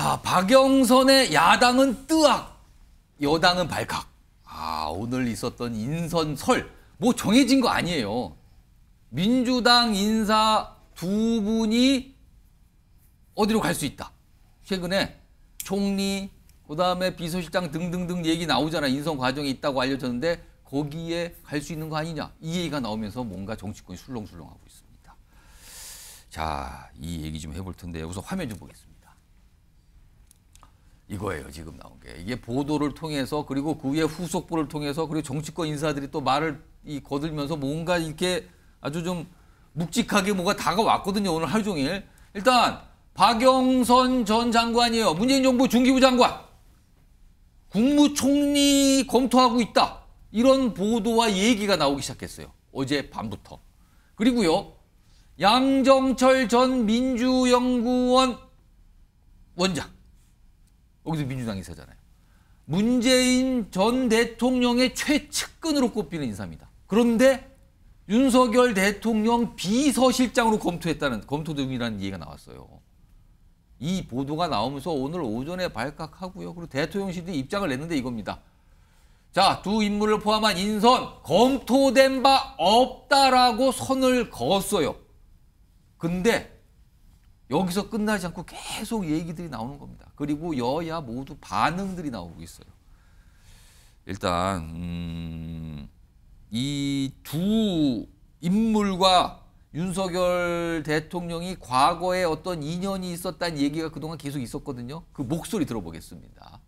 자, 박영선의 야당은 뜨악, 여당은 발칵. 오늘 있었던 인선설, 뭐 정해진 거 아니에요. 민주당 인사 두 분이 어디로 갈 수 있다. 최근에 총리, 그다음에 비서실장 등등등 얘기 나오잖아. 인선 과정에 있다고 알려졌는데 거기에 갈 수 있는 거 아니냐. 이 얘기가 나오면서 뭔가 정치권이 술렁술렁하고 있습니다. 자, 이 얘기 좀 해볼 텐데 우선 화면 좀 보겠습니다. 이거예요, 지금 나온 게. 이게 보도를 통해서 그리고 그 위에 후속보를 통해서 그리고 정치권 인사들이 또 말을 거들면서 뭔가 이렇게 아주 좀 묵직하게 뭐가 다가왔거든요. 오늘 하루 종일. 일단 박영선 전 장관이에요. 문재인 정부 중기부 장관. 국무총리 검토하고 있다. 이런 보도와 얘기가 나오기 시작했어요. 어제 밤부터. 그리고요. 양정철 전 민주연구원 원장. 여기서 민주당 인사잖아요. 문재인 전 대통령의 최측근으로 꼽히는 인사입니다. 그런데 윤석열 대통령 비서실장으로 검토 중이라는 얘기가 나왔어요. 이 보도가 나오면서 오늘 오전에 발칵하고요. 그리고 대통령실이 입장을 냈는데 이겁니다. 자, 두 인물을 포함한 인선 검토된 바 없다라고 선을 그었어요. 근데 여기서 끝나지 않고 계속 얘기들이 나오는 겁니다. 그리고 여야 모두 반응들이 나오고 있어요. 일단 이 두 인물과 윤석열 대통령이 과거에 어떤 인연이 있었다는 얘기가 그동안 계속 있었거든요. 그 목소리 들어보겠습니다.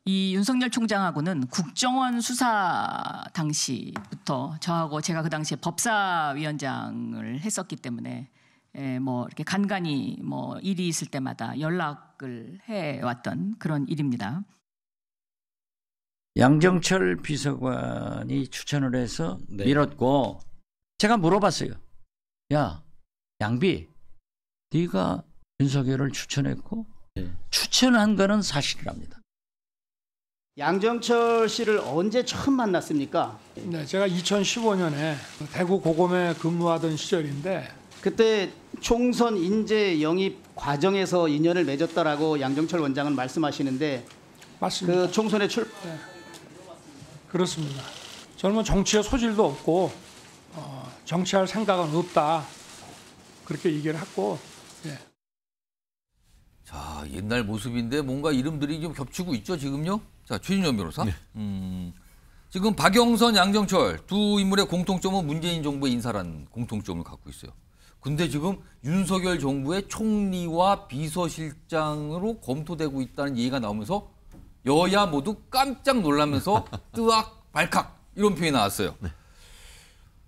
이 윤석열 총장하고는 국정원 수사 당시부터 저하고 제가 그 당시에 법사위원장을 했었기 때문에 뭐 이렇게 간간히 뭐 일이 있을 때마다 연락을 해왔던 그런 일입니다. 양정철 비서관이 추천을 해서 밀었고 제가 물어봤어요. 야, 양비, 네가 윤석열을 추천했고 추천한 거는 사실이랍니다. 양정철 씨를 언제 처음 만났습니까? 네, 제가 2015년에 대구 고검에 근무하던 시절인데 그때 총선 인재 영입 과정에서 인연을 맺었다라고 양정철 원장은 말씀하시는데 맞습니다. 그 총선에 네, 그렇습니다. 저는 뭐 정치에 소질도 없고 정치할 생각은 없다 그렇게 얘기를 했고. 예. 자, 옛날 모습인데 뭔가 이름들이 좀 겹치고 있죠, 지금요? 자, 최진영 변호사. 네. 지금 박영선, 양정철 두 인물의 공통점은 문재인 정부의 인사라는 공통점을 갖고 있어요. 근데 지금 윤석열 정부의 총리와 비서실장으로 검토되고 있다는 얘기가 나오면서 여야 모두 깜짝 놀라면서 뜨악, 발칵 이런 표현이 나왔어요. 네.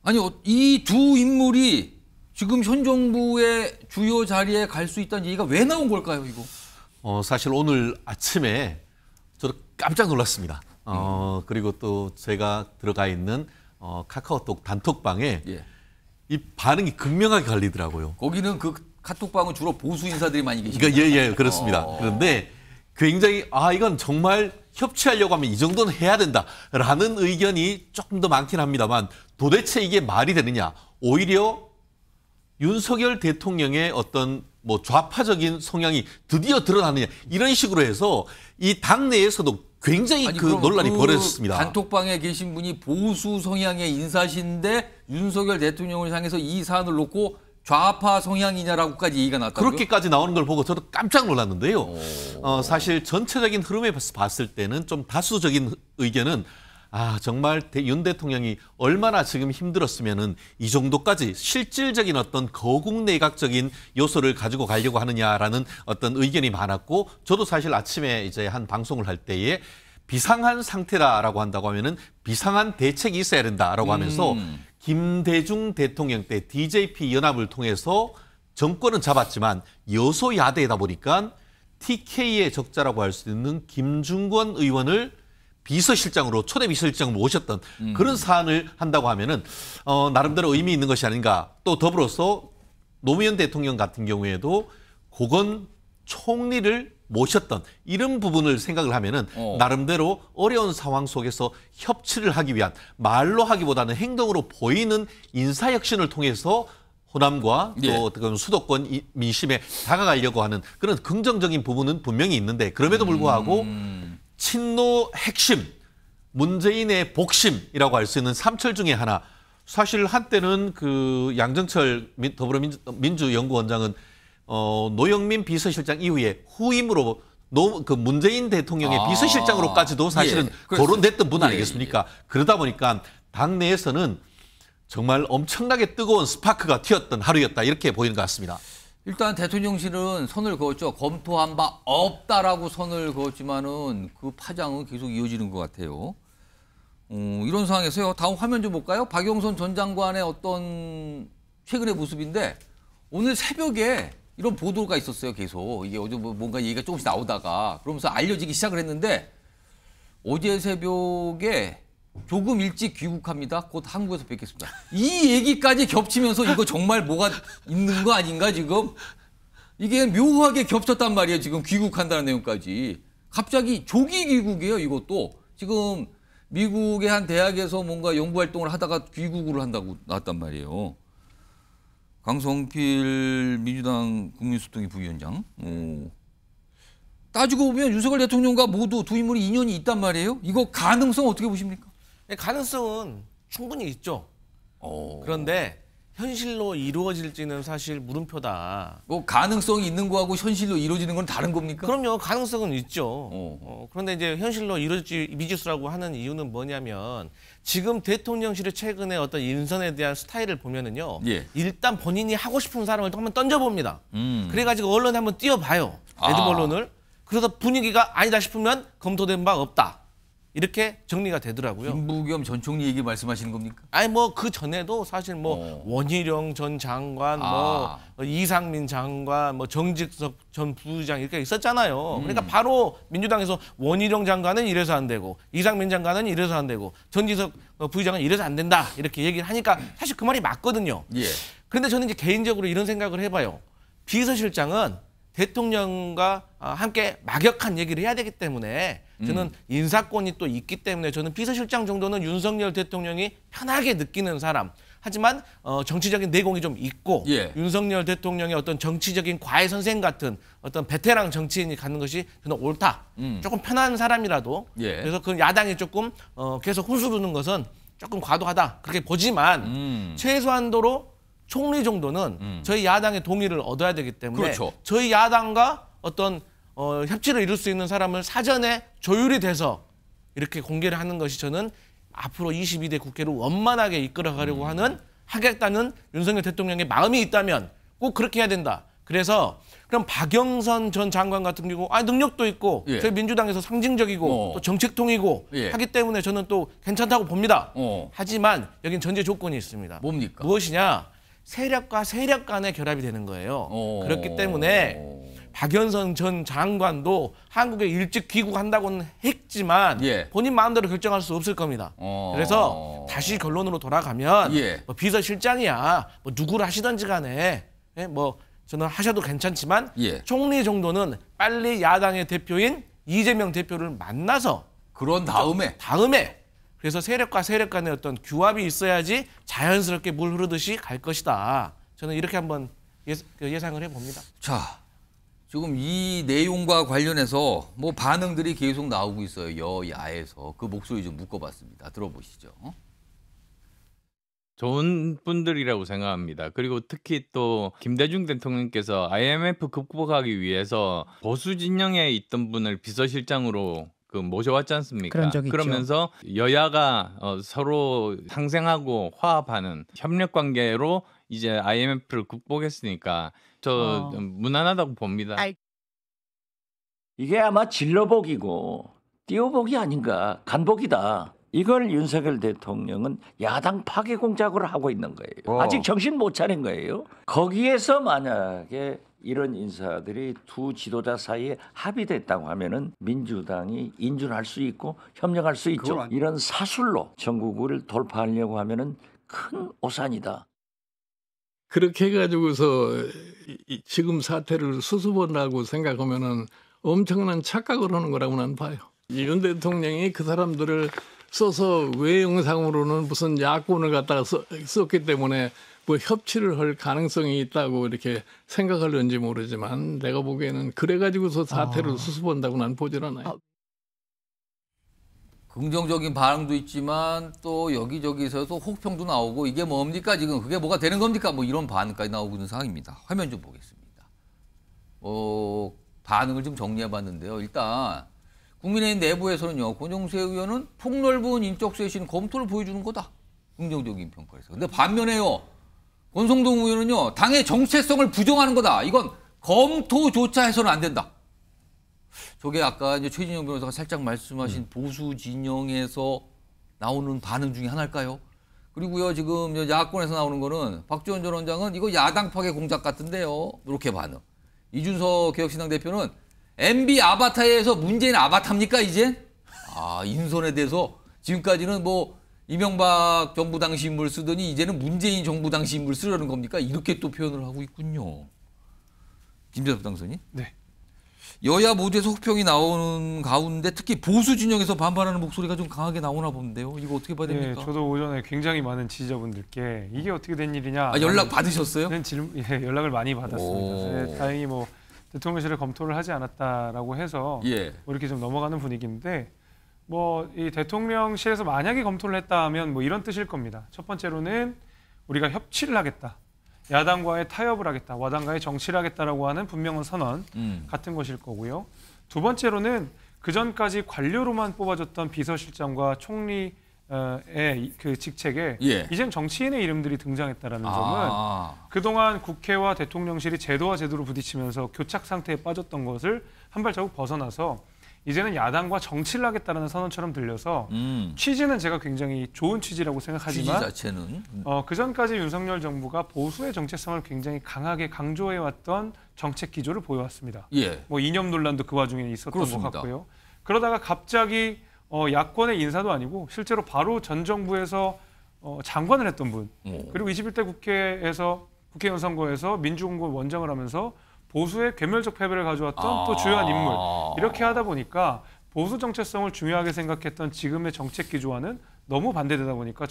아니, 이 두 인물이 지금 현 정부의 주요 자리에 갈 수 있다는 얘기가 왜 나온 걸까요, 이거? 사실 오늘 아침에 저도 깜짝 놀랐습니다. 그리고 또 제가 들어가 있는 카카오톡 단톡방에 예. 이 반응이 극명하게 갈리더라고요. 거기는 그 카톡방은 주로 보수 인사들이 많이 계시죠. 그러니까 예, 그렇습니다. 그런데 굉장히 이건 정말 협치하려고 하면 이 정도는 해야 된다라는 의견이 조금 더 많긴 합니다만 도대체 이게 말이 되느냐? 오히려 윤석열 대통령의 어떤 뭐 좌파적인 성향이 드디어 드러나느냐 이런 식으로 해서 이 당내에서도 굉장히 그 논란이 벌어졌습니다. 단톡방에 계신 분이 보수 성향의 인사신데 윤석열 대통령을 향해서 이 사안을 놓고 좌파 성향이냐라고까지 얘기가 나왔다고요? 그렇게까지 나오는 걸 보고 저도 깜짝 놀랐는데요. 사실 전체적인 흐름에서 봤을 때는 좀 다수적인 의견은 정말 윤 대통령이 얼마나 지금 힘들었으면은 이 정도까지 실질적인 어떤 거국 내각적인 요소를 가지고 가려고 하느냐라는 어떤 의견이 많았고, 저도 사실 아침에 이제 한 방송을 할 때에 비상한 상태다라고 한다고 하면은 비상한 대책이 있어야 된다라고 하면서 김대중 대통령 때 DJP 연합을 통해서 정권은 잡았지만 여소야대다 보니까 TK의 적자라고 할 수 있는 김중권 의원을 비서실장으로 초대 비서실장으로 모셨던 그런 사안을 한다고 하면은 나름대로 의미 있는 것이 아닌가. 또 더불어서 노무현 대통령 같은 경우에도 고건 총리를 모셨던 이런 부분을 생각을 하면은 나름대로 어려운 상황 속에서 협치를 하기 위한 말로 하기보다는 행동으로 보이는 인사혁신을 통해서 호남과 예. 또 어떤 수도권 민심에 다가가려고 하는 그런 긍정적인 부분은 분명히 있는데 그럼에도 불구하고 친노 핵심, 문재인의 복심이라고 할 수 있는 삼철 중에 하나. 사실 한때는 그 양정철 더불어민주연구원장은 노영민 비서실장 이후에 후임으로 그 문재인 대통령의 비서실장으로까지도 사실은 예. 거론됐던 분 예, 아니겠습니까? 그러다 보니까 당내에서는 정말 엄청나게 뜨거운 스파크가 튀었던 하루였다 이렇게 보이는 것 같습니다. 일단 대통령실은 선을 그었죠. 검토한 바 없다라고 선을 그었지만은 그 파장은 계속 이어지는 것 같아요. 이런 상황에서요. 다음 화면 좀 볼까요? 박영선 전 장관의 어떤 최근의 모습인데 오늘 새벽에 이런 보도가 있었어요. 계속 이게 어제 뭔가 얘기가 조금씩 나오다가 그러면서 알려지기 시작을 했는데 어제 새벽에 조금 일찍 귀국합니다. 곧 한국에서 뵙겠습니다. 이 얘기까지 겹치면서 이거 정말 뭐가 있는 거 아닌가 지금? 이게 묘하게 겹쳤단 말이에요. 지금 귀국한다는 내용까지. 갑자기 조기 귀국이에요. 이것도. 지금 미국의 한 대학에서 뭔가 연구활동을 하다가 귀국을 한다고 나왔단 말이에요. 강성필 민주당 국민소통위 부위원장. 따지고 보면 윤석열 대통령과 모두 두 인물이 인연이 있단 말이에요. 이거 가능성 어떻게 보십니까? 가능성은 충분히 있죠. 그런데 현실로 이루어질지는 사실 물음표다. 뭐 가능성이 있는 거하고 현실로 이루어지는 건 다른 겁니까? 그럼요, 가능성은 있죠. 그런데 이제 현실로 이루어질지 미지수라고 하는 이유는 뭐냐면 지금 대통령실의 최근에 어떤 인선에 대한 스타일을 보면은요. 예. 일단 본인이 하고 싶은 사람을 한번 던져봅니다. 그래가지고 언론에 한번 띄워봐요. 애드 언론을. 그래서 분위기가 아니다 싶으면 검토된 바 없다. 이렇게 정리가 되더라고요. 김부겸 전 총리 얘기 말씀하시는 겁니까? 아니 뭐 그 전에도 사실 뭐 원희룡 전 장관, 뭐 이상민 장관, 뭐 정직석 전 부의장 이렇게 있었잖아요. 그러니까 바로 민주당에서 원희룡 장관은 이래서 안 되고 이상민 장관은 이래서 안 되고 전직석 부의장은 이래서 안 된다 이렇게 얘기를 하니까 사실 그 말이 맞거든요. 예. 그런데 저는 이제 개인적으로 이런 생각을 해봐요. 비서실장은 대통령과 함께 막역한 얘기를 해야 되기 때문에 저는 인사권이 또 있기 때문에 저는 비서실장 정도는 윤석열 대통령이 편하게 느끼는 사람. 하지만 정치적인 내공이 좀 있고 예. 윤석열 대통령의 어떤 정치적인 과외 선생 같은 어떤 베테랑 정치인이 갖는 것이 저는 옳다. 조금 편한 사람이라도 예. 그래서 그 야당이 조금 계속 후수두는 것은 조금 과도하다. 그렇게 보지만 최소한도로 총리 정도는 저희 야당의 동의를 얻어야 되기 때문에 그렇죠. 저희 야당과 어떤 협치를 이룰 수 있는 사람을 사전에 조율이 돼서 이렇게 공개를 하는 것이 저는 앞으로 22대 국회를 원만하게 이끌어가려고 하겠다는 윤석열 대통령의 마음이 있다면 꼭 그렇게 해야 된다. 그래서 그럼 박영선 전 장관 같은 경우 능력도 있고 예. 저희 민주당에서 상징적이고 또 정책통이고 예. 하기 때문에 저는 또 괜찮다고 봅니다. 하지만 여긴 전제 조건이 있습니다. 뭡니까? 무엇이냐? 세력과 세력 간의 결합이 되는 거예요. 그렇기 때문에 박영선 전 장관도 한국에 일찍 귀국한다고는 했지만 예. 본인 마음대로 결정할 수 없을 겁니다. 그래서 다시 결론으로 돌아가면 예. 뭐 비서실장이야 뭐 누구를 하시든지 간에 뭐 저는 하셔도 괜찮지만 예. 총리 정도는 빨리 야당의 대표인 이재명 대표를 만나서 그런 다음에 그래서 세력과 세력 간의 어떤 규합이 있어야지 자연스럽게 물 흐르듯이 갈 것이다. 저는 이렇게 한번 예상을 해봅니다. 자, 지금 이 내용과 관련해서 뭐 반응들이 계속 나오고 있어요. 여야에서. 그 목소리 좀 묶어봤습니다. 들어보시죠. 좋은 분들이라고 생각합니다. 그리고 특히 또 김대중 대통령께서 IMF 극복하기 위해서 보수 진영에 있던 분을 비서실장으로 모셔왔지 않습니까? 그런 적이 그러면서 여야가 서로 상생하고 화합하는 협력 관계로 이제 IMF를 극복했으니까 저 무난하다고 봅니다. 이게 아마 질러보기고 띄워보기 아닌가, 간보기다. 이걸 윤석열 대통령은 야당 파괴 공작으로 하고 있는 거예요. 아직 정신 못 차린 거예요. 거기에서 만약에 이런 인사들이 두 지도자 사이에 합의됐다고 하면은 민주당이 인준할 수 있고 협력할 수 있죠. 이런 사술로 전국을 돌파하려고 하면은 큰 오산이다. 그렇게 해가지고서 지금 사태를 수습한다고 생각하면은 엄청난 착각을 하는 거라고 난 봐요. 윤 대통령이 그 사람들을 써서 외형상으로는 무슨 야권을 갖다가 썼기 때문에 뭐 협치를 할 가능성이 있다고 이렇게 생각하는지 모르지만 내가 보기에는 그래가지고서 사태를 수습한다고 난 보질 않아요. 긍정적인 반응도 있지만 또 여기저기서도 혹평도 나오고 이게 뭡니까 지금 그게 뭐가 되는 겁니까 뭐 이런 반응까지 나오고 있는 상황입니다. 화면 좀 보겠습니다. 반응을 좀 정리해봤는데요. 일단 국민의힘 내부에서는요. 권영세 의원은 폭넓은 인적 쇄신 검토를 보여주는 거다. 긍정적인 평가에서. 근데 반면에요. 권성동 의원은요. 당의 정체성을 부정하는 거다. 이건 검토조차 해서는 안 된다. 저게 아까 이제 최진영 변호사가 살짝 말씀하신 보수 진영에서 나오는 반응 중에 하나일까요? 그리고요 지금 야권에서 나오는 거는 박지원 전 원장은 이거 야당 파괴 공작 같은데요. 이렇게 반응. 이준석 개혁신당 대표는 MB 아바타에서 문재인 아바타입니까 이제? 인선에 대해서 지금까지는 뭐 이명박 정부 당시 인물 쓰더니 이제는 문재인 정부 당시 인물 쓰려는 겁니까? 이렇게 또 표현을 하고 있군요. 김재섭 당선인. 네. 여야 모두에서 혹평이 나오는 가운데 특히 보수 진영에서 반발하는 목소리가 좀 강하게 나오나 본데요. 이거 어떻게 봐야 됩니까? 네, 저도 오전에 굉장히 많은 지지자분들께 이게 어떻게 된 일이냐. 연락 받으셨어요? 예, 연락을 많이 받았습니다. 네, 다행히 뭐 대통령실에 검토를 하지 않았다라고 해서 예. 뭐 이렇게 좀 넘어가는 분위기인데 뭐 이 대통령실에서 만약에 검토를 했다 하면 뭐 이런 뜻일 겁니다. 첫 번째로는 우리가 협치를 하겠다. 야당과의 타협을 하겠다. 와당과의 정치를 하겠다라고 하는 분명한 선언 같은 것일 거고요. 두 번째로는 그전까지 관료로만 뽑아줬던 비서실장과 총리의 그 직책에 예. 이젠 정치인의 이름들이 등장했다라는 점은 그동안 국회와 대통령실이 제도와 제도로 부딪히면서 교착 상태에 빠졌던 것을 한 발자국 벗어나서 이제는 야당과 정치를 하겠다는 선언처럼 들려서 취지는 제가 굉장히 좋은 취지라고 생각하지만 취지 자체는 그전까지 윤석열 정부가 보수의 정체성을 굉장히 강하게 강조해왔던 정책 기조를 보여왔습니다. 예. 뭐 이념 논란도 그 와중에 있었던 그렇습니다. 것 같고요. 그러다가 갑자기 야권의 인사도 아니고 실제로 바로 전 정부에서 장관을 했던 분 그리고 21대 국회의원 선거에서 민주공고 원장을 하면서 보수의 괴멸적 패배를 가져왔던 또 주요한 인물 이렇게 하다 보니까 보수 정체성을 중요하게 생각했던 지금의 정책 기조와는 너무 반대되다 보니까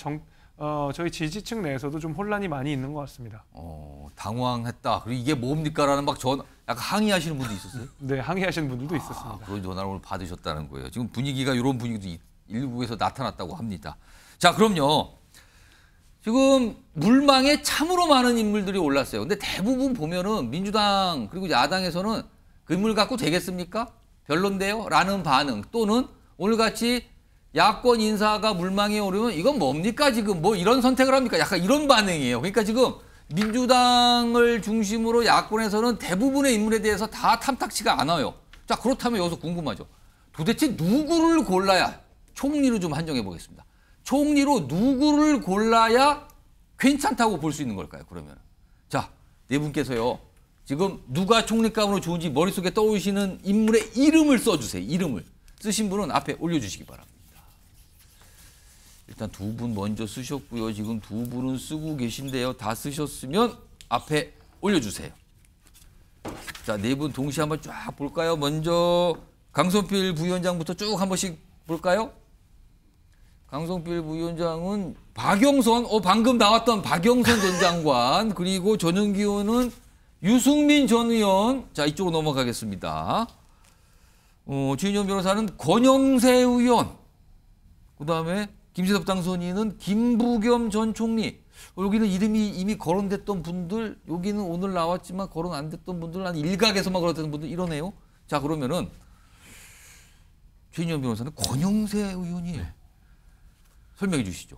저희 지지층 내에서도 좀 혼란이 많이 있는 것 같습니다. 당황했다. 그리고 이게 뭡니까라는 막 약간 항의하시는 분도 있었어요? 네, 항의하시는 분들도 있었습니다. 그런 전화를 오늘 받으셨다는 거예요. 지금 분위기가 이런 분위기도 일부에서 나타났다고 합니다. 자, 그럼요. 지금 물망에 참으로 많은 인물들이 올랐어요. 근데 대부분 보면은 민주당 그리고 야당에서는 그 인물 갖고 되겠습니까? 별론데요? 라는 반응 또는 오늘같이 야권 인사가 물망에 오르면 이건 뭡니까 지금 뭐 이런 선택을 합니까? 약간 이런 반응이에요. 그러니까 지금 민주당을 중심으로 야권에서는 대부분의 인물에 대해서 다 탐탁치가 않아요. 자, 그렇다면 여기서 궁금하죠. 도대체 누구를 골라야 총리로 좀 한정해 보겠습니다. 총리로 누구를 골라야 괜찮다고 볼 수 있는 걸까요? 그러면 자, 네 분께서요. 지금 누가 총리감으로 좋은지 머릿속에 떠오르시는 인물의 이름을 써주세요. 이름을 쓰신 분은 앞에 올려주시기 바랍니다. 일단 두 분 먼저 쓰셨고요. 지금 두 분은 쓰고 계신데요. 다 쓰셨으면 앞에 올려주세요. 자, 네 분 동시에 한번 쫙 볼까요? 먼저 강성필 부위원장부터 쭉 한 번씩 볼까요? 강성필 부위원장은 박영선, 방금 나왔던 박영선 전 장관, 그리고 전용기 의원은 유승민 전 의원. 자, 이쪽으로 넘어가겠습니다. 최인영 변호사는 권영세 의원. 그 다음에 김재섭 당선인은 김부겸 전 총리. 여기는 이름이 이미 거론됐던 분들, 여기는 오늘 나왔지만 거론 안 됐던 분들, 한 일각에서만 거론됐던 분들 이러네요. 자, 그러면은 최인영 변호사는 권영세 의원이 설명해 주시죠.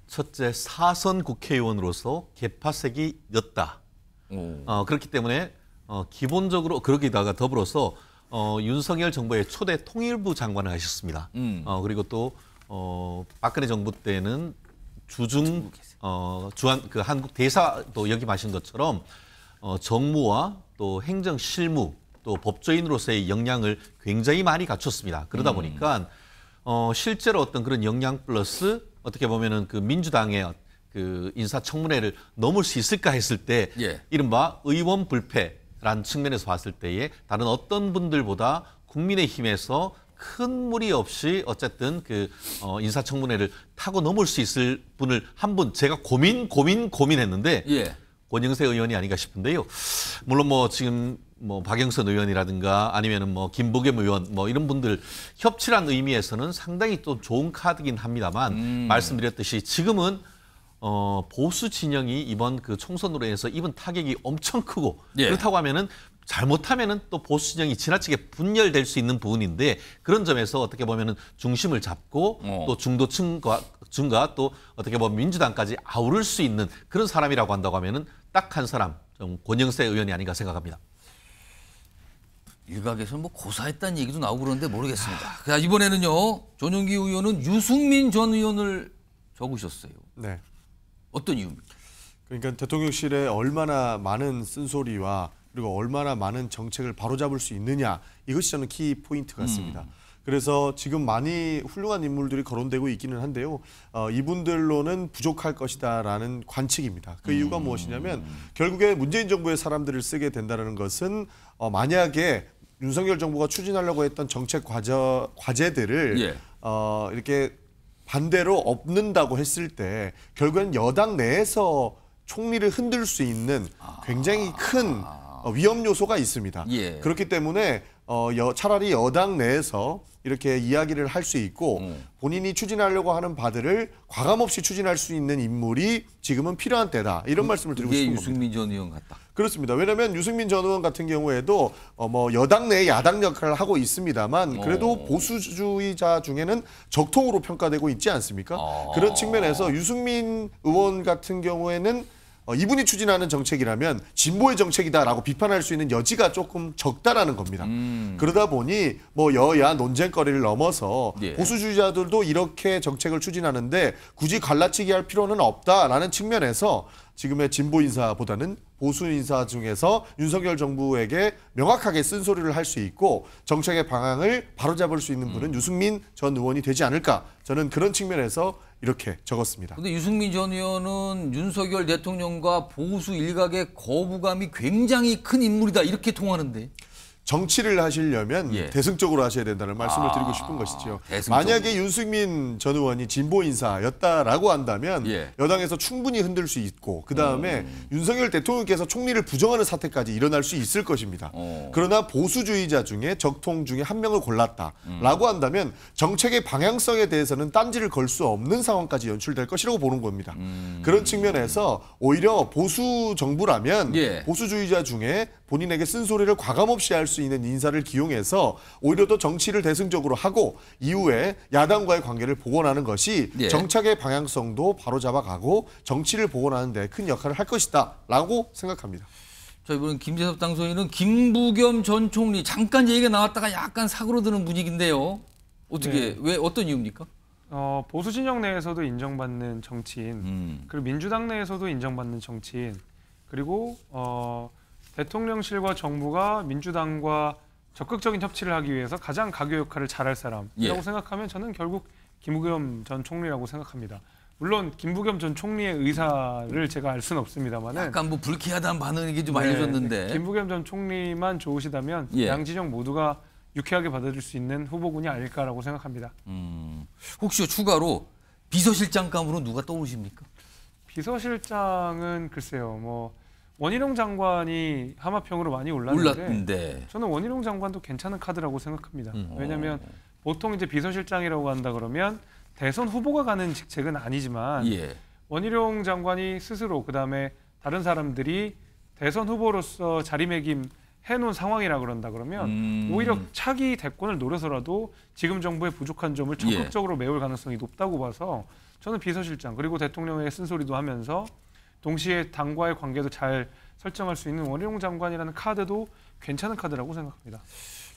첫째, 4선 국회의원으로서 개파색이 였다. 그렇기 때문에 기본적으로 그러기다가 더불어서 윤석열 정부의 초대 통일부 장관을 하셨습니다. 그리고 또 박근혜 정부 때는 주한 그 한국 대사도 역임하신 것처럼 정무와 또 행정 실무 또 법조인으로서의 역량을 굉장히 많이 갖췄습니다. 그러다 보니까 실제로 어떤 그런 역량 플러스 어떻게 보면은 그 민주당의 그 인사청문회를 넘을 수 있을까 했을 때 이른바 의원 불패라는 측면에서 봤을 때에 다른 어떤 분들보다 국민의힘에서 큰 무리 없이 어쨌든 그 인사청문회를 타고 넘을 수 있을 분을 한 분 제가 고민했는데 예. 권영세 의원이 아닌가 싶은데요. 물론 뭐 지금 뭐 박영선 의원이라든가 아니면은 뭐 김부겸 의원 뭐 이런 분들 협치란 의미에서는 상당히 또 좋은 카드긴 합니다만 말씀드렸듯이 지금은 보수 진영이 이번 그 총선으로 인해서 입은 타격이 엄청 크고 예. 그렇다고 하면은 잘못하면은 또 보수 진영이 지나치게 분열될 수 있는 부분인데 그런 점에서 어떻게 보면은 중심을 잡고 또 중도층과 또 어떻게 보면 민주당까지 아우를 수 있는 그런 사람이라고 한다고 하면은 딱 한 사람 좀 권영세 의원이 아닌가 생각합니다. 일각에서 뭐 고사했다는 얘기도 나오고 그러는데 모르겠습니다. 자, 이번에는요. 전용기 의원은 유승민 전 의원을 적으셨어요. 네. 어떤 이유입니까? 그러니까 대통령실에 얼마나 많은 쓴소리와 그리고 얼마나 많은 정책을 바로잡을 수 있느냐 이것이 저는 키 포인트 같습니다. 그래서 지금 많이 훌륭한 인물들이 거론되고 있기는 한데요. 이분들로는 부족할 것이다라는 관측입니다. 그 이유가 무엇이냐면 결국에 문재인 정부의 사람들을 쓰게 된다는 것은 만약에 윤석열 정부가 추진하려고 했던 정책 과제들을 예. 이렇게 반대로 없는다고 했을 때 결국엔 여당 내에서 총리를 흔들 수 있는 굉장히 큰 위험 요소가 있습니다. 예. 그렇기 때문에 차라리 여당 내에서 이렇게 이야기를 할 수 있고 본인이 추진하려고 하는 바들을 과감없이 추진할 수 있는 인물이 지금은 필요한 때다. 이런 말씀을 드리고 싶은 겁니다. 유승민 전 의원 같다. 그렇습니다. 왜냐하면 유승민 전 의원 같은 경우에도 뭐 여당 내에 야당 역할을 하고 있습니다만 그래도 보수주의자 중에는 적통으로 평가되고 있지 않습니까? 그런 측면에서 유승민 의원 같은 경우에는 이분이 추진하는 정책이라면 진보의 정책이다라고 비판할 수 있는 여지가 조금 적다라는 겁니다. 그러다 보니 뭐 여야 논쟁거리를 넘어서 예. 보수주의자들도 이렇게 정책을 추진하는데 굳이 갈라치기 할 필요는 없다라는 측면에서 지금의 진보 인사보다는 보수 인사 중에서 윤석열 정부에게 명확하게 쓴소리를 할 수 있고 정책의 방향을 바로잡을 수 있는 분은 유승민 전 의원이 되지 않을까. 저는 그런 측면에서 이렇게 적었습니다. 근데 유승민 전 의원은 윤석열 대통령과 보수 일각의 거부감이 굉장히 큰 인물이다. 이렇게 통하는데. 정치를 하시려면 예. 대승적으로 하셔야 된다는 말씀을 드리고 싶은 것이죠. 대승적으로. 만약에 윤승민 전 의원이 진보 인사였다라고 한다면 예. 여당에서 충분히 흔들 수 있고 그다음에 윤석열 대통령께서 총리를 부정하는 사태까지 일어날 수 있을 것입니다. 그러나 보수주의자 중에 적통 중에 한 명을 골랐다라고 한다면 정책의 방향성에 대해서는 딴지를 걸 수 없는 상황까지 연출될 것이라고 보는 겁니다. 그런 측면에서 오히려 보수 정부라면 예. 보수주의자 중에 본인에게 쓴소리를 과감없이 할 수 있는 인사를 기용해서 오히려 더 정치를 대승적으로 하고 이후에 야당과의 관계를 복원하는 것이 예. 정책의 방향성도 바로잡아가고 정치를 복원하는 데 큰 역할을 할 것이다 라고 생각합니다. 자, 이번엔 김재섭 당선인은 김부겸 전 총리 잠깐 얘기가 나왔다가 약간 사그러드는 분위기인데요. 어떻게 네. 왜 어떤 이유입니까? 보수 진영 내에서도 인정받는 정치인, 그리고 민주당 내에서도 인정받는 정치인, 그리고 대통령실과 정부가 민주당과 적극적인 협치를 하기 위해서 가장 가교 역할을 잘할 사람이라고 예. 생각하면 저는 결국 김부겸 전 총리라고 생각합니다. 물론 김부겸 전 총리의 의사를 제가 알 수는 없습니다만은 약간 뭐 불쾌하다는 반응이 좀 알려졌는데. 김부겸 전 총리만 좋으시다면 예. 양 진영 모두가 유쾌하게 받아들일 수 있는 후보군이 아닐까라고 생각합니다. 혹시 추가로 비서실장감으로 누가 떠오르십니까? 비서실장은 글쎄요, 뭐 원희룡 장관이 하마평으로 많이 올랐는데 저는 원희룡 장관도 괜찮은 카드라고 생각합니다. 왜냐하면 보통 이제 비서실장이라고 한다 그러면 대선 후보가 가는 직책은 아니지만 예. 원희룡 장관이 스스로 그다음에 다른 사람들이 대선 후보로서 자리매김 해놓은 상황이라 그런다 그러면 오히려 차기 대권을 노려서라도 지금 정부의 부족한 점을 적극적으로 메울 가능성이 높다고 봐서 저는 비서실장 그리고 대통령의 쓴소리도 하면서 동시에 당과의 관계도 잘 설정할 수 있는 원희룡 장관이라는 카드도 괜찮은 카드라고 생각합니다.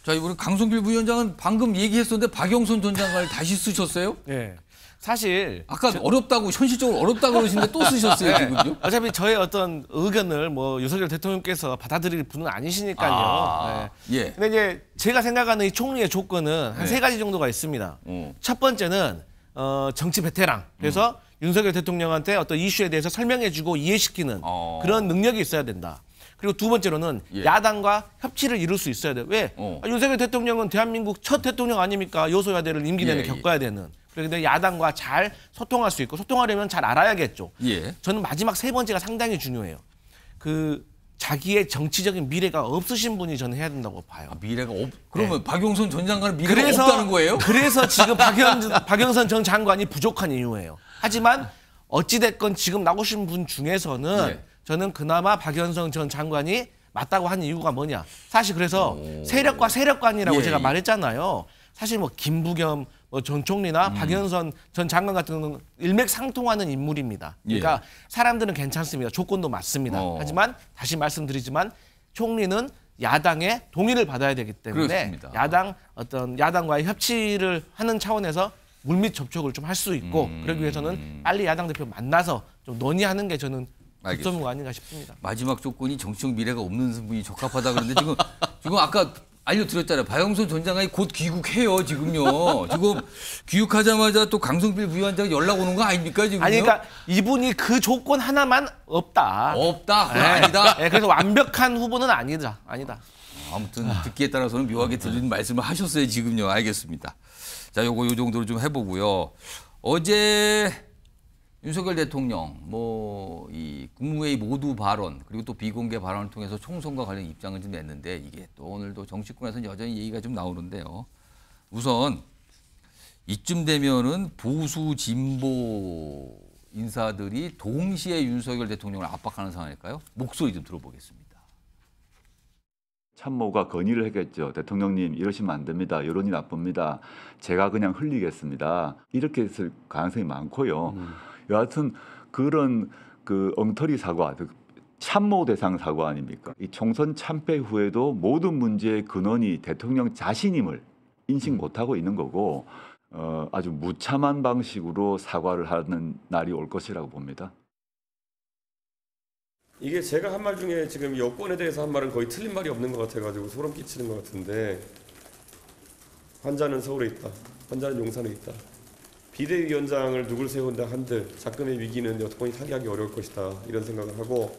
자, 이번에 강성길 부위원장은 방금 얘기했었는데 박영선 전 장관을 다시 쓰셨어요? 네. 사실 아까 어렵다고 현실적으로 어렵다고 그러시는데 또 쓰셨어요, 지금요? 어차피 저의 어떤 의견을 뭐 윤석열 대통령께서 받아들일 분은 아니시니까요. 네. 예. 근데 이제 제가 생각하는 이 총리의 조건은 한 세 가지 정도가 있습니다. 첫 번째는 정치 베테랑. 그래서 윤석열 대통령한테 어떤 이슈에 대해서 설명해주고 이해시키는 그런 능력이 있어야 된다. 그리고 두 번째로는 예. 야당과 협치를 이룰 수 있어야 돼요. 왜? 윤석열 대통령은 대한민국 첫 대통령 아닙니까? 여소야대를 임기 내내 겪어야 되는. 그런데 야당과 잘 소통할 수 있고 소통하려면 잘 알아야겠죠. 예. 저는 마지막 세 번째가 상당히 중요해요. 자기의 정치적인 미래가 없으신 분이 저는 해야 된다고 봐요. 미래가 그러면 박영선 전 장관은 미래가 없다는 거예요? 그래서 지금 박영선 전 장관이 부족한 이유예요. 하지만 어찌됐건 지금 나오신 분 중에서는 저는 그나마 박영선 전 장관이 맞다고 한 이유가 뭐냐. 사실 그래서 세력과 세력관이라고 제가 말했잖아요. 사실 뭐 김부겸 전 총리나 박영선 전 장관 같은 경우는 일맥상통하는 인물입니다. 그러니까 사람들은 괜찮습니다. 조건도 맞습니다. 하지만 다시 말씀드리지만 총리는 야당의 동의를 받아야 되기 때문에 그렇습니다. 야당과의 협치를 하는 차원에서 물밑 접촉을 좀 할 수 있고 그러기 위해서는 빨리 야당 대표 만나서 좀 논의하는 게 저는 접점가 아닌가 싶습니다. 마지막 조건이 정치적 미래가 없는 분이 적합하다 그런데 지금 아까 알려드렸잖아요. 박영선 전 장관이 곧 귀국해요. 지금요. 지금 귀국하자마자 또 강성필 부위원장 연락 오는 거 아닙니까 지금요? 아니 그러니까 이분이 그 조건 하나만 없다. 없다. 그건 아니다. 그래서 완벽한 후보는 아니다. 아무튼 듣기에 따라서는 묘하게 들리는 말씀을 하셨어요. 지금요. 알겠습니다. 자, 요 정도로 좀 해보고요. 어제 윤석열 대통령 이 국무회의 모두 발언 그리고 또 비공개 발언을 통해서 총선과 관련 입장을 좀 냈는데 이게 또 오늘도 정치권에서는 여전히 얘기가 좀 나오는데요. 우선 이쯤 되면은 보수 진보 인사들이 동시에 윤석열 대통령을 압박하는 상황일까요? 목소리 좀 들어보겠습니다. 참모가 건의를 했겠죠. 대통령님 이러시면 안 됩니다. 여론이 나쁩니다. 제가 그냥 흘리겠습니다. 이렇게 했을 가능성이 많고요. 여하튼 그런 엉터리 사과, 참모 대상 사과 아닙니까? 이 총선 참패 후에도 모든 문제의 근원이 대통령 자신임을 인식 못하고 있는 거고 아주 무참한 방식으로 사과를 하는 날이 올 것이라고 봅니다. 이게 제가 한 말 중에 지금 여권에 대해서 한 말은 거의 틀린 말이 없는 것 같아가지고 소름 끼치는 것 같은데 환자는 서울에 있다. 환자는 용산에 있다. 비대위원장을 누굴 세운다 한들 작금의 위기는 여권이 타개하기 어려울 것이다. 이런 생각을 하고.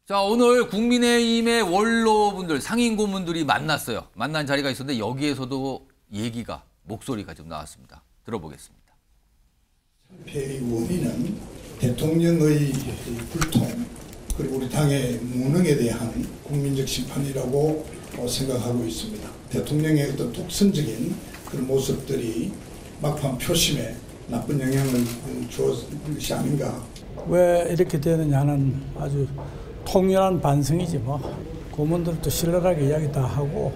자, 오늘 국민의힘의 원로분들, 상임 고문들이 만났어요. 만난 자리가 있었는데 여기에서도 목소리가 좀 나왔습니다. 들어보겠습니다. 패의 원인은 대통령의 불통 그리고 우리 당의 무능에 대한 국민적 심판이라고 생각하고 있습니다. 대통령의 어떤 독선적인 그런 모습들이 막판 표심에 나쁜 영향을 주었던 것이 아닌가. 왜 이렇게 되느냐는 아주 통렬한 반성이지 뭐. 고문들도 신랄하게 이야기 다 하고.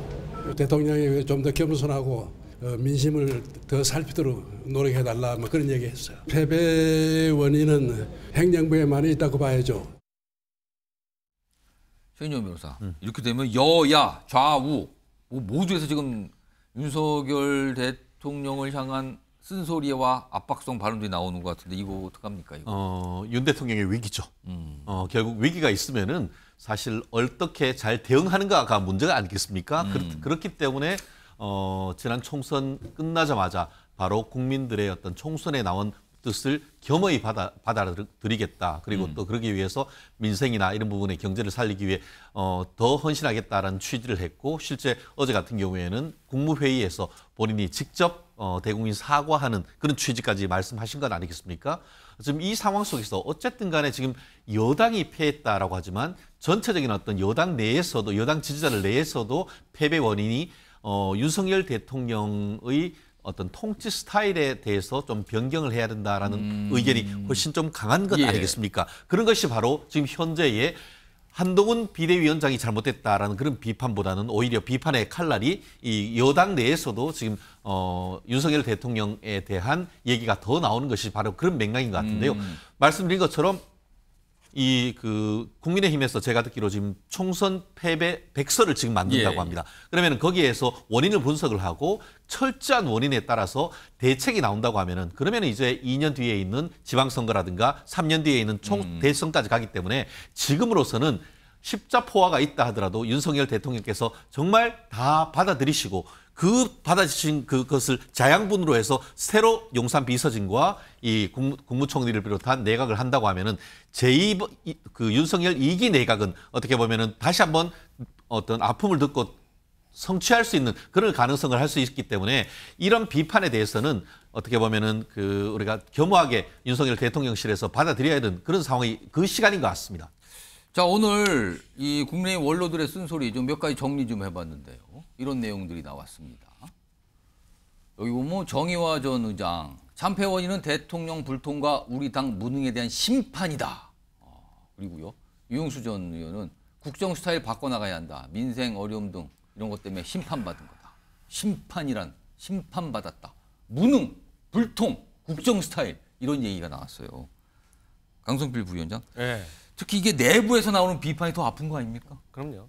대통령이 좀 더 겸손하고 민심을 더 살피도록 노력해달라 뭐 그런 얘기했어요. 패배 원인은 행정부에 많이 있다고 봐야죠. 최인영 변호사, 이렇게 되면 여야 좌우 모두에서 지금 윤석열 대통령을 향한 쓴소리와 압박성 발언들이 나오는 것 같은데 이거 어떡합니까? 이거? 윤 대통령의 위기죠. 결국 위기가 있으면은 사실 어떻게 잘 대응하는가가 문제가 아니겠습니까? 그렇기 때문에 지난 총선 끝나자마자 바로 국민들의 어떤 총선에 나온 뜻을 겸허히 받아들이겠다. 그리고 또 그러기 위해서 민생이나 이런 부분의 경제를 살리기 위해 더 헌신하겠다라는 취지를 했고 실제 어제 같은 경우에는 국무회의에서 본인이 직접 대국민 사과하는 그런 취지까지 말씀하신 건 아니겠습니까? 지금 이 상황 속에서 어쨌든 간에 지금 여당이 패했다라고 하지만 전체적인 어떤 여당 내에서도 여당 지지자들 내에서도 패배 원인이 윤석열 대통령의 어떤 통치 스타일에 대해서 좀 변경을 해야 된다라는 의견이 훨씬 좀 강한 것 아니겠습니까? 그런 것이 바로 지금 현재의 한동훈 비대위원장이 잘못됐다라는 그런 비판보다는 오히려 비판의 칼날이 이 여당 내에서도 지금 윤석열 대통령에 대한 얘기가 더 나오는 것이 바로 그런 맥락인 것 같은데요. 말씀드린 것처럼 이 국민의힘에서 제가 듣기로 지금 총선 패배 백서를 지금 만든다고 합니다. 그러면 거기에서 원인을 분석을 하고 철저한 원인에 따라서 대책이 나온다고 하면은 그러면 이제 2년 뒤에 있는 지방선거라든가 3년 뒤에 있는 총 대선까지 가기 때문에 지금으로서는 십자포화가 있다 하더라도 윤석열 대통령께서 정말 다 받아들이시고 그 받아주신 그것을 자양분으로 해서 새로 용산 비서진과 이 국무총리를 비롯한 내각을 한다고 하면은 그 윤석열 2기 내각은 어떻게 보면은 다시 한번 어떤 아픔을 듣고 성취할 수 있는 그런 가능성을 할 수 있기 때문에 이런 비판에 대해서는 어떻게 보면은 그 우리가 겸허하게 윤석열 대통령실에서 받아들여야 되는 그런 상황이 그 시간인 것 같습니다. 자, 오늘 이 국민의힘 원로들의 쓴소리 좀 몇 가지 정리 좀 해봤는데요. 이런 내용들이 나왔습니다. 여기 보면 정의화 전 의장, 참패 원인은 대통령 불통과 우리 당 무능에 대한 심판이다. 그리고요, 유영수 전 의원은 국정 스타일 바꿔나가야 한다. 민생 어려움 등 이런 것 때문에 심판받은 거다. 심판이란 심판받았다. 무능, 불통, 국정 스타일 이런 얘기가 나왔어요. 강성필 부위원장. 네. 특히 이게 내부에서 나오는 비판이 더 아픈 거 아닙니까? 그럼요.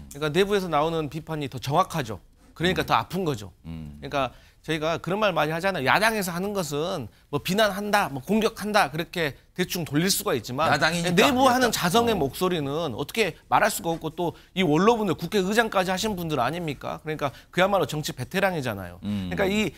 그러니까 내부에서 나오는 비판이 더 정확하죠. 그러니까 더 아픈 거죠. 그러니까 저희가 그런 말 많이 하잖아요. 야당에서 하는 것은 뭐 비난한다, 뭐 공격한다 그렇게 대충 돌릴 수가 있지만 내부 하는 자성의 목소리는 어떻게 말할 수가 없고 또 이 원로분들 국회의장까지 하신 분들 아닙니까? 그러니까 그야말로 정치 베테랑이잖아요. 그러니까 이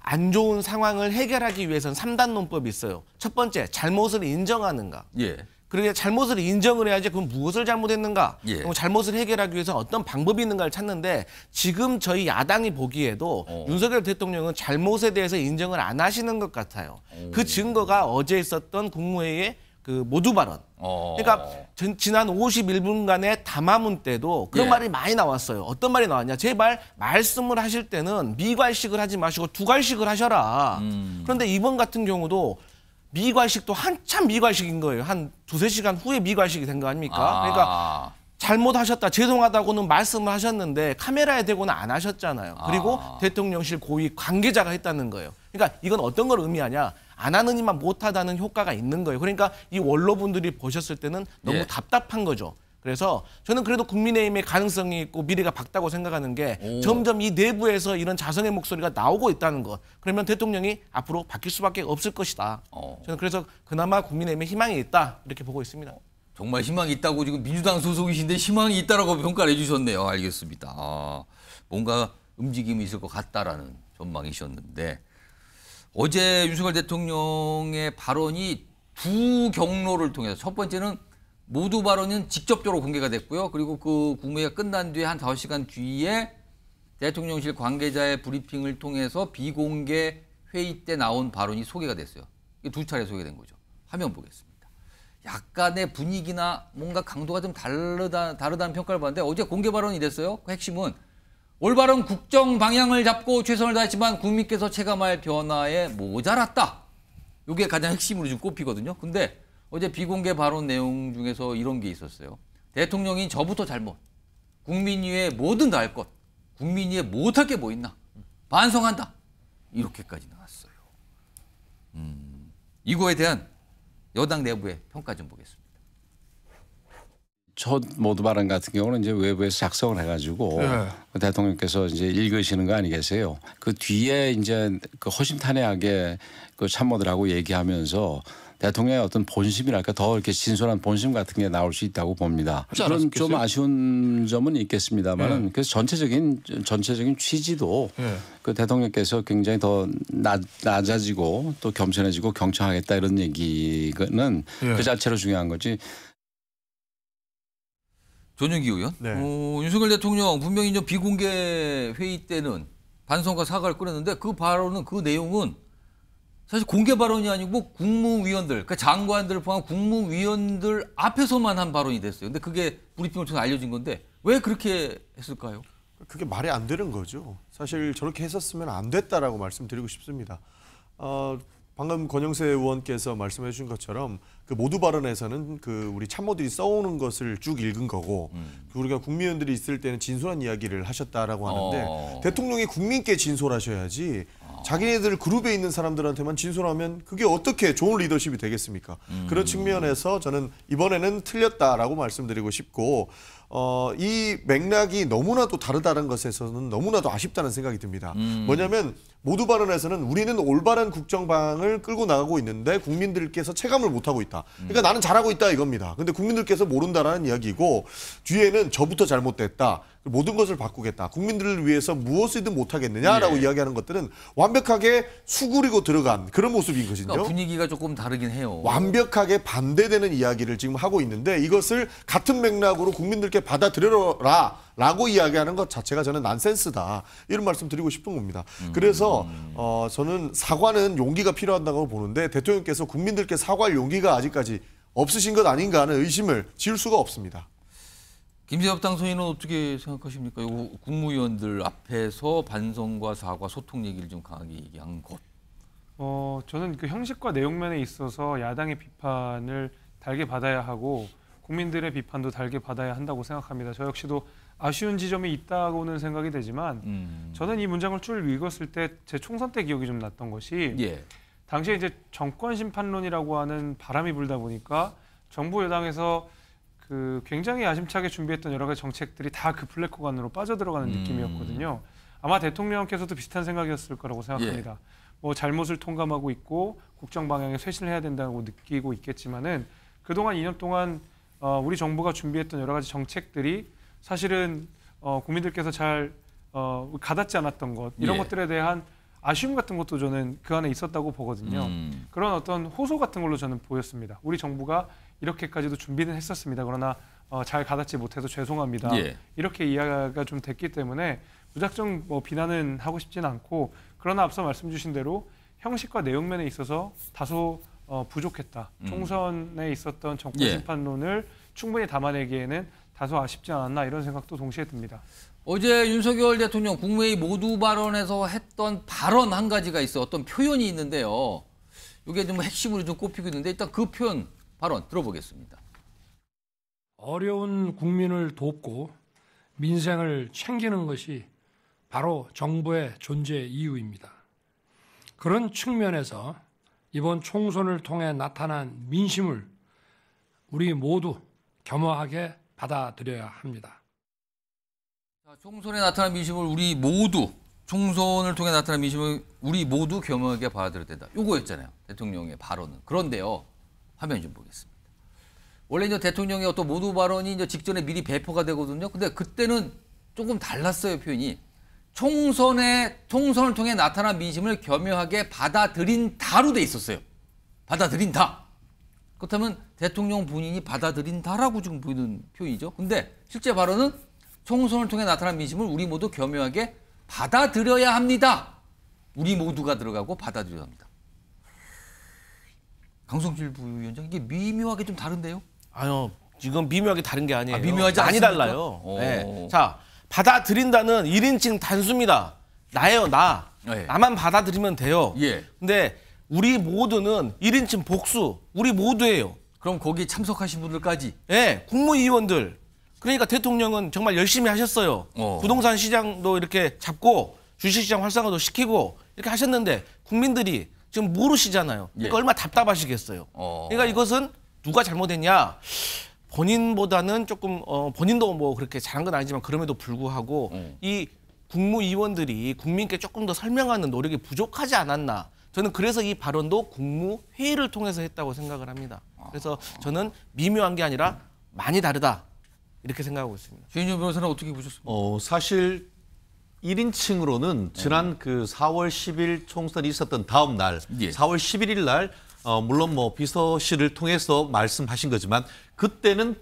안 좋은 상황을 해결하기 위해서는 3단 논법이 있어요. 첫 번째, 잘못을 인정하는가. 예. 그러게 잘못을 인정을 해야지 그럼 무엇을 잘못했는가? 예. 그럼 잘못을 해결하기 위해서 어떤 방법이 있는가를 찾는데 지금 저희 야당이 보기에도 윤석열 대통령은 잘못에 대해서 인정을 안 하시는 것 같아요. 그 증거가 어제 있었던 국무회의의 그 모두 발언. 그러니까 지난 51분간의 담화문 때도 그런 말이 많이 나왔어요. 어떤 말이 나왔냐? 제발 말씀을 하실 때는 미괄식을 하지 마시고 두괄식을 하셔라. 그런데 이번 같은 경우도 미괄식도 한참 미괄식인 거예요. 한 2-3시간 후에 미괄식이 된 거 아닙니까? 그러니까 잘못하셨다, 죄송하다고는 말씀을 하셨는데 카메라에 대고는 안 하셨잖아요. 그리고 대통령실 고위 관계자가 했다는 거예요. 그러니까 이건 어떤 걸 의미하냐? 안 하느니만 못하다는 효과가 있는 거예요. 그러니까 이 원로분들이 보셨을 때는 너무 답답한 거죠. 그래서 저는 그래도 국민의힘의 가능성이 있고 미래가 밝다고 생각하는 게 점점 이 내부에서 이런 자성의 목소리가 나오고 있다는 것. 그러면 대통령이 앞으로 바뀔 수밖에 없을 것이다. 저는 그래서 그나마 국민의힘에 희망이 있다 이렇게 보고 있습니다. 정말 희망이 있다고 지금 민주당 소속이신데 희망이 있다라고 평가를 해주셨네요. 알겠습니다. 뭔가 움직임이 있을 것 같다라는 전망이셨는데 어제 윤석열 대통령의 발언이 두 경로를 통해서 첫 번째는 모두 발언은 직접적으로 공개가 됐고요. 그리고 그 국무회의가 끝난 뒤에 한 5시간 뒤에 대통령실 관계자의 브리핑을 통해서 비공개 회의 때 나온 발언이 소개가 됐어요. 이게 두 차례 소개된 거죠. 화면 보겠습니다. 약간의 분위기나 뭔가 강도가 좀 다르다는 평가를 받는데 어제 공개 발언이 됐어요. 그 핵심은 올바른 국정 방향을 잡고 최선을 다했지만 국민께서 체감할 변화에 모자랐다. 이게 가장 핵심으로 지금 꼽히거든요. 근데 어제 비공개 발언 내용 중에서 이런 게 있었어요. 대통령이 저부터 잘못, 국민 위에 뭐든 다 할 것, 국민 위에 못할 게 뭐 있나, 반성한다. 이렇게까지 나왔어요. 이거에 대한 여당 내부의 평가 좀 보겠습니다. 첫 모두 발언 같은 경우는 이제 외부에서 작성을 해가지고 대통령께서 이제 읽으시는 거 아니겠어요? 그 뒤에 이제 그 허심탄회하게 그 참모들하고 얘기하면서 대통령의 어떤 본심이랄까 더 이렇게 진솔한 본심 같은 게 나올 수 있다고 봅니다. 그런 좀 아쉬운 점은 있겠습니다만은 그래서 전체적인 취지도 그 대통령께서 굉장히 더 낮아지고 또 겸손해지고 경청하겠다 이런 얘기는 그 자체로 중요한 거지. 전용기 의원, 윤석열 대통령 분명히 이제 비공개 회의 때는 반성과 사과를 꺼냈는데 그 발언은 그 내용은 사실 공개 발언이 아니고 국무위원들, 그러니까 장관들을 포함한 국무위원들 앞에서만 한 발언이 됐어요. 근데 그게 브리핑을 통해 알려진 건데 왜 그렇게 했을까요? 그게 말이 안 되는 거죠. 사실 저렇게 했었으면 안 됐다라고 말씀드리고 싶습니다. 방금 권영세 의원께서 말씀해 주신 것처럼 그 모두 발언에서는 그 우리 참모들이 써오는 것을 쭉 읽은 거고 우리가 국민의원들이 있을 때는 진솔한 이야기를 하셨다라고 하는데 대통령이 국민께 진솔하셔야지 자기네들 그룹에 있는 사람들한테만 진솔하면 그게 어떻게 좋은 리더십이 되겠습니까? 그런 측면에서 저는 이번에는 틀렸다라고 말씀드리고 싶고 이 맥락이 너무나도 다르다는 것에서는 너무나도 아쉽다는 생각이 듭니다. 뭐냐면 모두 발언에서는 우리는 올바른 국정방을 끌고 나가고 있는데 국민들께서 체감을 못하고 있다. 그러니까 나는 잘하고 있다 이겁니다. 근데 국민들께서 모른다라는 이야기고 뒤에는 저부터 잘못됐다. 모든 것을 바꾸겠다. 국민들을 위해서 무엇이든 못하겠느냐라고 이야기하는 것들은 완벽하게 수그리고 들어간 그런 모습인 것이죠. 그러니까 분위기가 조금 다르긴 해요. 완벽하게 반대되는 이야기를 지금 하고 있는데 이것을 같은 맥락으로 국민들께 받아들여라 라고 이야기하는 것 자체가 저는 난센스다. 이런 말씀 드리고 싶은 겁니다. 그래서 저는 사과는 용기가 필요하다고 보는데 대통령께서 국민들께 사과할 용기가 아직까지 없으신 것 아닌가 하는 의심을 지울 수가 없습니다. 김재엽 당선인은 어떻게 생각하십니까? 이거 국무위원들 앞에서 반성과 사과, 소통 얘기를 좀 강하게 얘기한 것. 저는 그 형식과 내용면에 있어서 야당의 비판을 달게 받아야 하고 국민들의 비판도 달게 받아야 한다고 생각합니다. 저 역시도 아쉬운 지점이 있다고는 생각이 되지만 저는 이 문장을 쭉 읽었을 때 제 총선 때 기억이 좀 났던 것이 당시에 이제 정권 심판론이라고 하는 바람이 불다 보니까 정부 여당에서 그 굉장히 야심차게 준비했던 여러 가지 정책들이 다 그 블랙홀 안으로 빠져들어가는 느낌이었거든요. 아마 대통령께서도 비슷한 생각이었을 거라고 생각합니다. 뭐 잘못을 통감하고 있고 국정 방향에 쇄신을 해야 된다고 느끼고 있겠지만은 그동안 2년 동안 우리 정부가 준비했던 여러 가지 정책들이 사실은 국민들께서 잘 가닿지 않았던 것 이런 것들에 대한 아쉬움 같은 것도 저는 그 안에 있었다고 보거든요. 그런 어떤 호소 같은 걸로 저는 보였습니다. 우리 정부가 이렇게까지도 준비는 했었습니다. 그러나 잘 가닿지 못해서 죄송합니다. 이렇게 이야기가 좀 됐기 때문에 무작정 뭐 비난은 하고 싶지는 않고 그러나 앞서 말씀 주신 대로 형식과 내용면에 있어서 다소 부족했다. 총선에 있었던 정권 심판론을 충분히 담아내기에는 다소 아쉽지 않았나 이런 생각도 동시에 듭니다. 어제 윤석열 대통령 국무회의 모두 발언에서 했던 발언 한 가지가 있어요. 어떤 표현이 있는데요. 이게 좀 핵심으로 좀 꼽히고 있는데 일단 그 표현 발언 들어보겠습니다. 어려운 국민을 돕고 민생을 챙기는 것이 바로 정부의 존재 이유입니다. 그런 측면에서 이번 총선을 통해 나타난 민심을 우리 모두 겸허하게 받아들여야 합니다. 총선에 나타난 민심을 우리 모두 총선을 통해 나타난 민심을 우리 모두 겸허하게 받아들여야 된다. 요거였잖아요. 대통령의 발언은. 그런데요. 화면 좀 보겠습니다. 원래 이제 대통령의 어떤 모두 발언이 이제 직전에 미리 배포가 되거든요. 근데 그때는 조금 달랐어요, 표현이. 총선을 통해 나타난 민심을 겸허하게 받아들인다로 돼 있었어요. 받아들인다. 그렇다면 대통령 본인이 받아들인다라고 지금 보이는 표현이죠. 근데 실제 발언은 총선을 통해 나타난 민심을 우리 모두 겸허하게 받아들여야 합니다. 우리 모두가 들어가고 받아들여야 합니다. 강성길 부위원장 이게 미묘하게 좀 다른데요? 아유, 이건 미묘하게 다른 게 아니에요. 미묘하지 많이 않습니까? 달라요. 네. 자, 받아들인다는 1인칭 단수입니다. 나예요, 나. 나만 받아들이면 돼요. 근데 우리 모두는 1인칭 복수. 우리 모두예요. 그럼 거기 참석하신 분들까지? 네, 국무위원들. 그러니까 대통령은 정말 열심히 하셨어요. 부동산 시장도 이렇게 잡고 주식시장 활성화도 시키고 이렇게 하셨는데 국민들이 지금 모르시잖아요. 그러니까 얼마나 답답하시겠어요. 그러니까 이것은 누가 잘못했냐. 본인보다는 조금 본인도 뭐 그렇게 잘한 건 아니지만 그럼에도 불구하고 이 국무위원들이 국민께 조금 더 설명하는 노력이 부족하지 않았나. 저는 그래서 이 발언도 국무회의를 통해서 했다고 생각을 합니다. 그래서 저는 미묘한 게 아니라 많이 다르다. 이렇게 생각하고 있습니다. 최인준 변호사는 어떻게 보셨습니까? 사실 1인칭으로는 지난 그 4월 10일 총선이 있었던 다음 날 4월 11일 날 물론 뭐 비서실을 통해서 말씀하신 거지만 그때는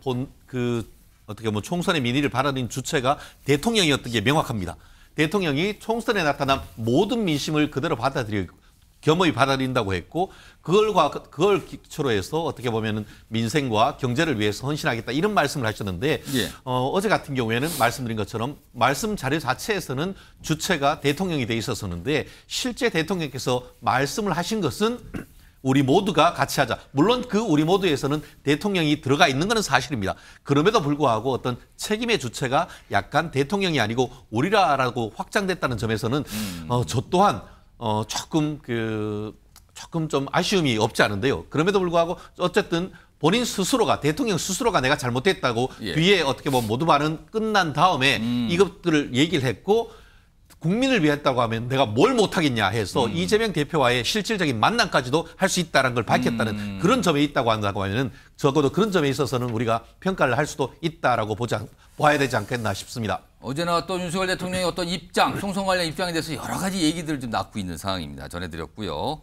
어떻게 보면 총선의 민의를 받아들인 주체가 대통령이었던 게 명확합니다. 대통령이 총선에 나타난 모든 민심을 그대로 받아들이고 겸허히 받아들인다고 했고 그걸 기초로 해서 어떻게 보면은 민생과 경제를 위해서 헌신하겠다 이런 말씀을 하셨는데 어제 같은 경우에는 말씀드린 것처럼 말씀 자료 자체에서는 주체가 대통령이 돼 있었었는데 실제 대통령께서 말씀을 하신 것은 우리 모두가 같이 하자. 물론 그 우리 모두에서는 대통령이 들어가 있는 것은 사실입니다. 그럼에도 불구하고 어떤 책임의 주체가 약간 대통령이 아니고 우리라라고 확장됐다는 점에서는 저 또한 조금 좀 아쉬움이 없지 않은데요. 그럼에도 불구하고 어쨌든 본인 스스로가 대통령 스스로가 내가 잘못했다고 예. 뒤에 어떻게 보면 모두 발언 끝난 다음에 이것들을 얘기를 했고 국민을 위했다고 하면 내가 뭘 못하겠냐 해서 이재명 대표와의 실질적인 만남까지도 할 수 있다는 걸 밝혔다는 그런 점에 있다고 한다고 하면 적어도 그런 점에 있어서는 우리가 평가를 할 수도 있다라고 봐야 되지 않겠나 싶습니다. 어제 나왔던 윤석열 대통령의 어떤 입장, 총선 관련 입장에 대해서 여러 가지 얘기들을 좀 낳고 있는 상황입니다. 전해드렸고요.